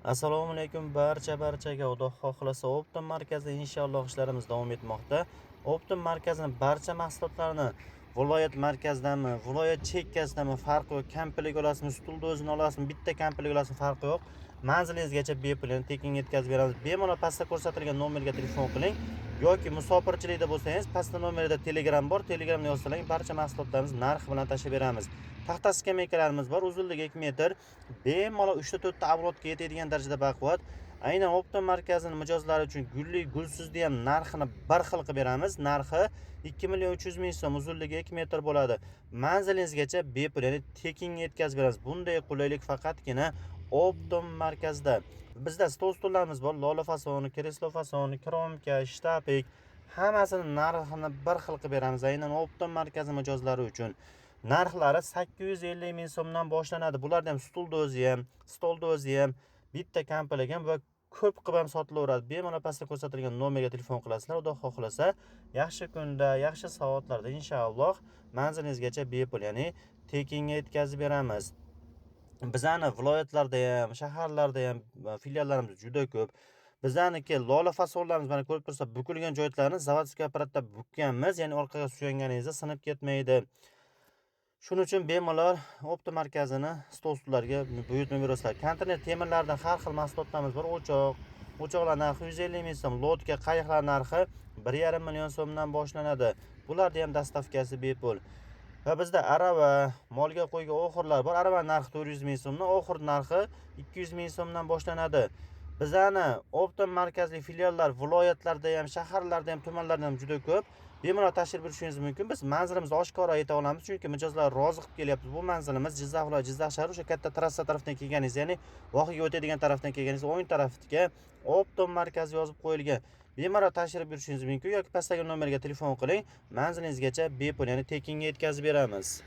Assalomu alaykum barchaga. Xudo xohlasa Optim markazida inshaalloh ishlarimiz davom etmoqda. Optim markazining barcha mahsulotlarini viloyat markazidami, viloyat chekkasidami farqi yo'q. Komplet olasizmi, stulni o'zini olasizmi, bitta komplet olasizmi farqi yo'q. Manzilingizgacha bepul tekin yetkazib beramiz. Bemalol pastda ko'rsatilgan nomerga telefon qiling yoki musofirchilikda bo'lsangiz, pastda nomerda Telegram bor. Telegramda yozsalaring barcha mahsulotlarimizni narxi bilan tashib beramiz. Taxta skameykalarimiz bor, uzunligi 2 metr. Bemalol 3 ta 4 ta avlodga yetadigan darajada baquvvat. Aynan Optim markazining mijozlari uchun gulli, gulsizda ham narxini bir xil qilib beramiz. Narxi 2.300.000 so'm, uzunligi 2 metr bo'ladi. Manzilingizgacha bepul, ya'ni tekin yetkazib beramiz. Bunday qulaylik faqatgina Optim markazida. Bizda stollarimiz bor, lola fasoni, kreslo fasoni, kromka, shtapik, hammasini narxini bir xil qilib beramiz. Aynan Optim markazi mijozlari uchun. Narxlari 850.000 so'mdan boshlanadi. Bularda ham stolda o'zi ham, bitta komplet ham va ko'p qilib ham sotilaveradi. Bemalol pastda ko'rsatilgan nomerga telefon qilasizlar. Xudo xohlasa, yaxshi kunda, yaxshi soatlarda inshaalloh manzilingizgacha bepul, ya'ni tekinga yetkazib beramiz. Bizani viloyatlarda ham, shaharlarda ham filiallarimiz juda ko'p. Bizaniki lola fasonlarimiz mana ko'rib tursa, bukilgan joylarini zavodskiy apparatda bukkanmiz, ya'ni orqaga suyanganingizda sinib ketmaydi. Shuning uchun bemalol Optim markazini stollarga buyurtma berasizlar. Konteyner temirlardan har xil mahsulotlarimiz bor. O'choqlar narxi 150.000 so'm, lotka qayiqlar narxi 1,5 million so'mdan boshlanadi. Bularda ham dastavkasi bepul. Va bizda arava, molga qo'ygan oxirlar bor. Arava narxi 400.000 so'mdan, oxir narxi 200.000 so'mdan boshlanadi. Bizani Optim markazli filiallar viloyatlarda ham, shaharlarda ham, tumanlarda ham juda ko'p. Bemalol tashrif buyurishingiz mumkin. Biz manzilimizni oshkora ayta olamiz, chunki mijozlar rozi qilib kelyapti. Bu manzilimiz Jizzax shahri, o'sha katta trassa tarafdan kelganingiz, ya'ni vohaga o'tadigan tarafdan kelganingiz, o'ng tarafga Optim markazi yozib qo'yilgan. Bemalol tashrif buyurishingiz mumkin yoki pastdagi nomerga telefon qiling. Manzilingizgacha bepul, ya'ni tekinga yetkazib beramiz.